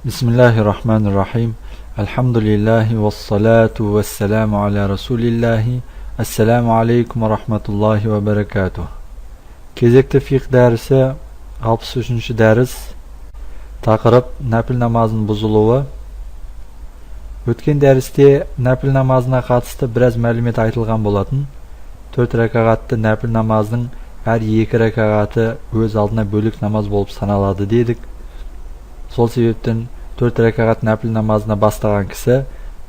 Bismillahirrahmanirrahim. Elhamdülillahi ve salatu ve selamu ala Resulillahi. Esselamu aleykum ve rahmetullahi ve berekatuh. Кезекті fiqh dərsi 63-cü dərs. Taqırıb nəpil namazının buzuluğu. Өткен дәрісте nəpil namazına қатысты біраз мәлімет айтылған болатын. 4 рәкағатты nəpil намазының әр 2 рәкағаты өз алдына бөлік намаз болып саналады дедік. Сол себептен 4 рәкағат нәпіл намазына бастаған кісі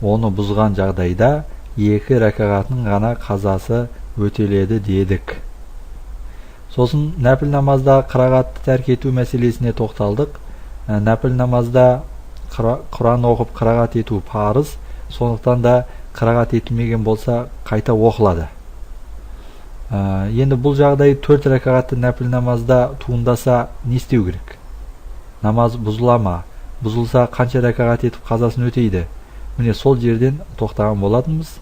оны бұзған жағдайда 2 рәкағатының ғана қазасы өтеледі дедік. Сосын нәпіл намазда қырағатты тәрк ету мәселесіне тоқталдық. Нәпіл намазда Құран оқып қырағат ету парыз, сондықтан да қырағат етілмеген болса қайта оқылады. Енді бұл жағдай 4 рәкағатты нәпіл намазда туындаса не істеу керек? Намаз бұзыла ма? Бұзылса қанша рәкағат етіп қазасын өтейді? Міне сол жерден тоқтаған болатынбыз.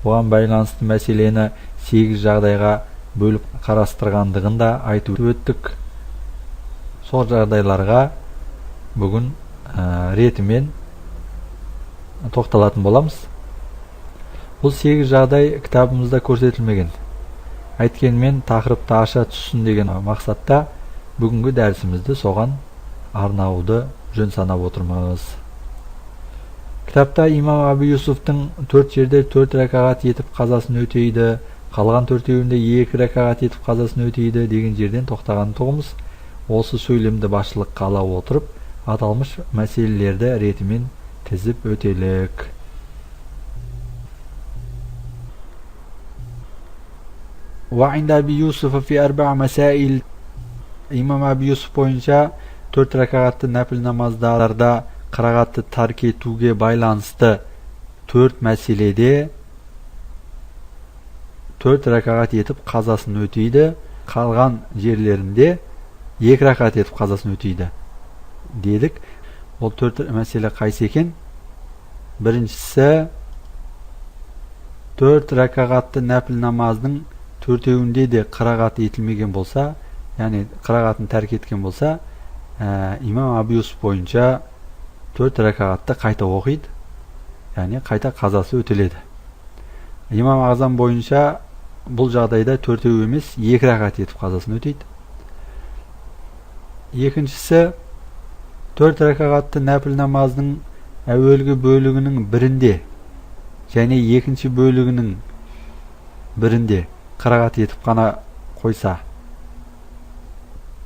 Оған байланысты мәселені 8 жағдайға бөліп қарастырғандығын да айтып өттік. Сол жағдайларға бүгін ретімен тоқталатын боламыз. Бұл 8 жағдай кітабымызда көрсетілмеген. Айткенмен тақырыпты аша түссін деген мақсатта бүгінгі дәрісімізді соған арнауды жөн санап отырмыз. Кітапта имам Абу Юсуфтың 4 жерде 4 рәкағат етіп қазасын өтейді, қалған 4-еуінде 2 рәкағат етіп қазасын өтейді деген жерден тоқтаған тұғымыз. Осы сөйлемді басшылыққа ала отырып, аталмыш мәселелерді ретімен тізіп өтелік. وعند أبي يوسف في 4 مسائل. İmam Abi Yusuf boyunca 4 рәкағатты нәпіл намаздарда қырағатты тәрк етуге байланысты 4 мәселеде 4 рәкағат етіп қазасын өтейді, қалған жерлерінде 2 рәкағат етіп қазасын өтейді дедік. Ол 4 мәселе қайсы екен? Біріншісі 4 рәкағатты нәпіл намаздың 4-еуінде де қырағат етілмеген болса, яғни қырағатын тәрк еткен болса, имам Абу Юсуф бойынша 4 рәкағатты қайта оқиды, яғни қайта қазасы өтеледі. Имам Азам бойынша бұл жағдайда 4-еу емес 2 рәкағат етіп қазасын өтейді. Екіншісі 4 рәкағатты нәпіл намаздың әуелгі бөлігінің бірінде және екінші бөлігінің бірінде қырағат етіп қана қойса,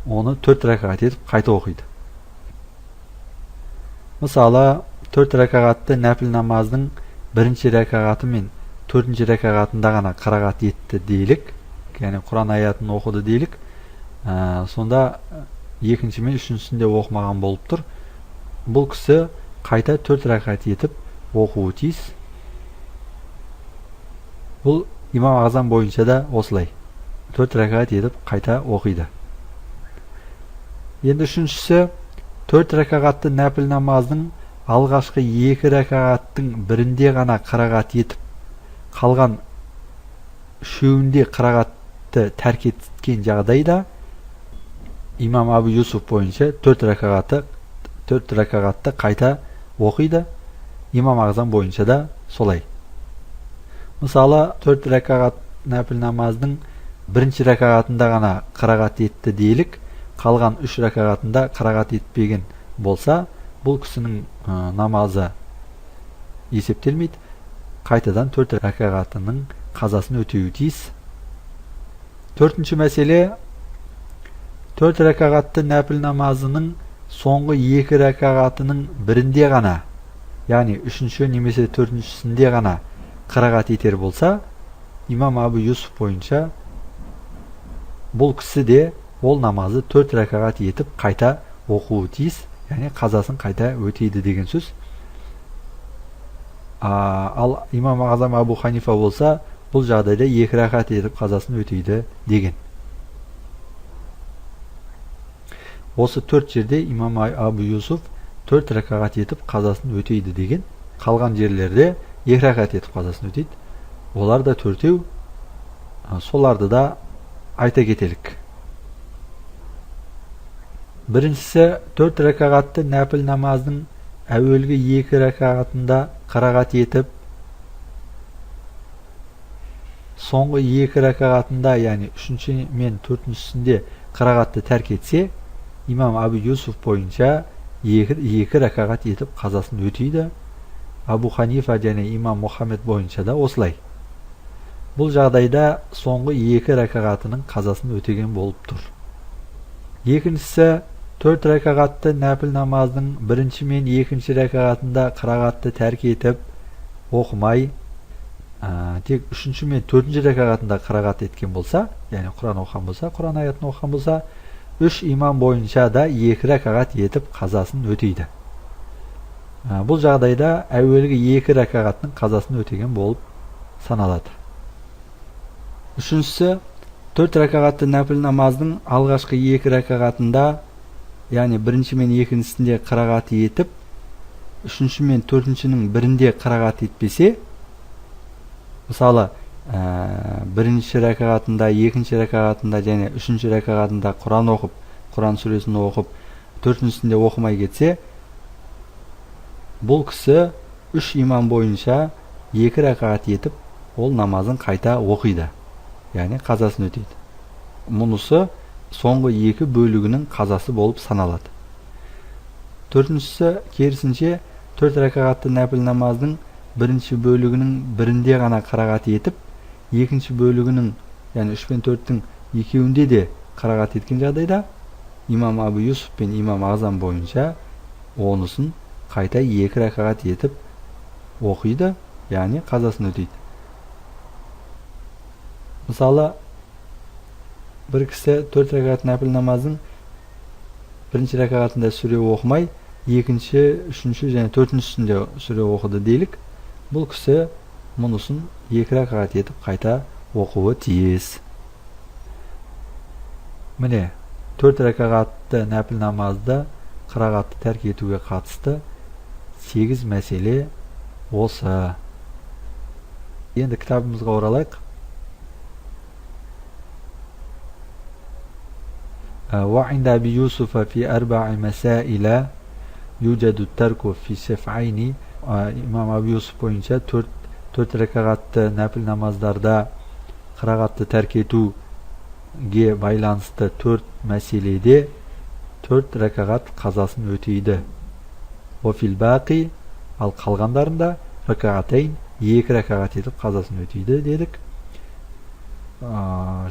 оны 4 рәкағат етіп қайта оқиды. Мысалы, 4 рәкағатты нәпіл намаздың 1-ші рәкағаты мен 4-ші рәкағатында ғана қырағат етті дейлік, яғни Құран аятын оқыды дейлік. Сонда 2-ші мен 3-шісінде оқымаған болып тұр. Бұл кісі қайта 4 рәкағат етіп оқуы тиіс. Бұл имам Азам бойынша да осылай 4 рәкағат етіп қайта оқиды. Енді 3-шісі 4 рәкағатты нәпіл намаздың алғашқы 2 рәкағаттың бірінде ғана қырағат етіп, қалған 3-еуінде қырағатты тәрк еткен жағдайда имам Абу Юсуф бойынша 4 рәкағатты қайта оқиды. Имам Азам бойынша да солай. Мысалы, 4 рәкағат нәпіл намаздың 1-ші рәкағатында ғана қырағат етті дейлік, қалған 3 рәкағатында қырағат етпеген болса, бұл кісінің намазы есептелмейді. Қайтадан 4 рәкағатының қазасын өтеуі тиіс. 4-ші мәселе 4 рәкағатты нәпіл намазының соңғы 2 рәкағатының бірінде ғана, яғни 3-ші немесе 4-шісінде ғана қырағат етер болса, имам Абу Юсуф бойынша бұл кісі де ол намазы 4 рәкағат етіп қайта оқуы тиіс, яғни қазасын қайта өтейді деген сөз. Ал имам Азам Абу Ханифа болса, бұл жағдайда 2 рәкағат етіп қазасын өтейді деген. Осы 4 жерде имам Абу Юсуф 4 рәкағат етіп қазасын өтейді деген, қалған жерлерде 2 рәкағат етіп қазасын өтейді. Олар да 4-еу, соларды да айта кетелік. Birinchisi 4 raka'atlı nafil namazning avvalgi 2 raka'atida qira'at etib, so'nggi 2 raka'atida, ya'ni 3-chi men 4-chisida qira'atni tark etsa, Imom Abu Yusuf bo'yicha 2 raka'at etib qazosini o'taydi. Abu Hanifa және Imom Muhammad bo'yicha da o'slay. Bu жағдайда so'nggi 2 raka'atining qazosini o'tagan bo'lib tur. Ikkinchisi 4 raka'atli nafil namozning birinchi men 2-chi raka'atida qira'atni tark etib o'qimay, tek 3-chi men 4-chi raka'atida qira'at etgan bo'lsa, ya'ni Qur'on o'qigan bo'lsa, Qur'on oyatini o'qigan bo'lsa, 3 imom bo'yicha da 2 raka'at etib qazosini o'taydi. Bu жағдайда avvalgi 2 raka'atning qazosini o'tagan bo'lib sanaladi. Üçüncüsü 4 raka'atlı nafil namazning alğaşqı 2 raka'atında, ya'ni birinchi men 2-chisida qira'at etib, 3-chi men 4-chining birinde qira'at etpese, мысалы, birinchi raka'atında, 2-chi raka'atında және 3-chi raka'atında Qur'on o'qib, Qur'on suresini o'qib, 4-chisida o'qimay ketsa, бұл кісі 3 imom bo'yicha 2 raka'at etib, ол namazын qayta o'qiydi. Yani qazasını öteydi. Bunысы соңғы 2 bölігінің qazası болып саналады. Төртіншісі керісінше 4 raka'atlı nafil namazның birinchi bölігінің birinde ғана qira'at etib, екінші bölігінің, yani 3 пен 4-тің екеуінде де qira'at etкен жағдайда, Imom Abu Yusuf пен Imom Azam бойынша онысын қайта 2 raka'at etib оқиды, yani qazasını öteydi. Мысалы, bir kişi 4 raka'at nafil namazın birinchi raka'atında süre o'qimay, 2-chi, 3-chi және 4-chisinde süre o'qidi deylik. Bu kişi bunusun 2 raka'at etib qayta o'quvi tiyis. Mine 4 raka'atlı nafil namazda qira'atni tark etуге қатысты 8 мәселе осы. Енді kitabımızga оралайық. وعند أبي يوسف في 4 مسائل يوجد الترك في شفعين. İmam Abu Yusuf boyunca 4 raka'atlı nafil namazlarda qira'atni tark etуге байланысты 4 мәселеде 4 raka'at qazasını öteydi. O fil baqi, al қалғандарында raka'atayn 2 raka'at etib qazasını öteydi dedik.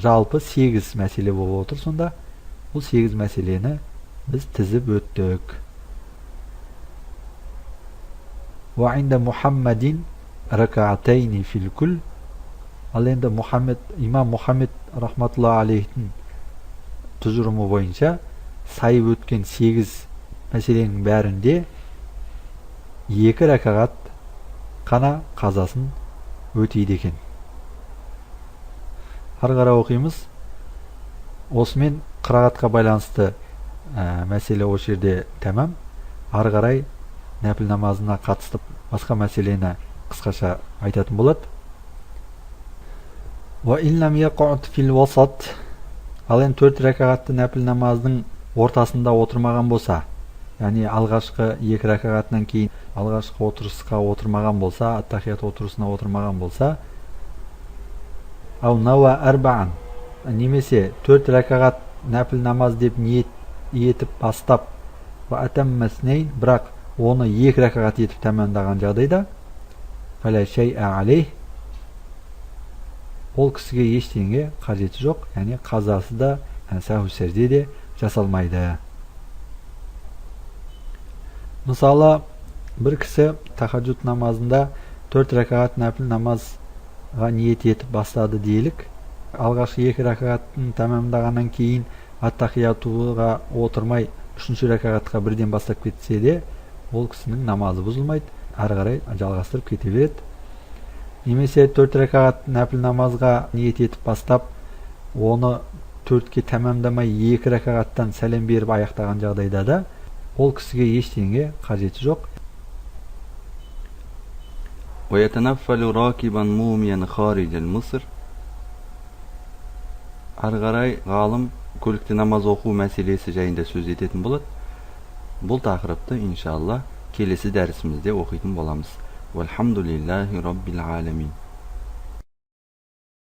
Жалпы 8 мәселе болып отыр сонда. Bu 8 мәселені biz tizib o'tdik. Wa inda Muhammadin raka'atayn fil kull. Al endi Imam Muhammad rahmatullohi alayhning tuzurumi bo'yicha sayib o'tgan 8 мәселенің bәрінде 2 raka'at qana qazaсын o'teydi ekan. Ары қарай оқимыз. Осымен qira'atқа байланысты мәселе осы жерде тәмам. Ары қарай нәпіл намазына қатысты басқа мәселені қысқаша айтатын болады. Wa in lam yaq'ud fil wasat. Ал енді 4 raka'atlı нәпіл намазының ортасында отырмаған болса, яғни алғашқы 2 raka'atынан кейін алғашқы отырысқа отырмаған болса, ат-тахият отырысына отырмаған болса, ау науа арбаан, немесе 4 raka'at нәпіл намаз деп ниет етіп бастап, ва атаммаснейн, бірақ оны 2 raka'at етіп тәмамдаған жағдайда, фала шай'a алейх, ол кісіге ештеңе қажеті жоқ, яғни қазасы да, саху сәжде де жасалмайды. Мысалы, бір кісі тахаджуд намазында 4 raka'at нәпіл намазға ниет етіп бастады делік. Алғашқы 2 raka'атын тәмамдағаннан кейін ат-тахиятуға отырмай 3-ші raka'атқа бірден бастап кетсе де, ол кісінің намазы бұзылмайды, ары қарай жалғастырып кете береді. Немесе 4 raka'at нәпіл намазға ниет етіп бастап, оны 4-ке тәмамдамай 2 raka'аттан сәлем беріп аяқтаған жағдайда да, ол кісіге ештеңе қажеті жоқ. ويتنفل راكبا موميا خارج المصر. Ары қарай ғалым көлікте намаз оқу мәселесі жайында сөз ететін болады. Бұл тақырыпты иншалла келесі дәрісімізде оқитын боламыз. Вальхамдулиллахи раббил аламин.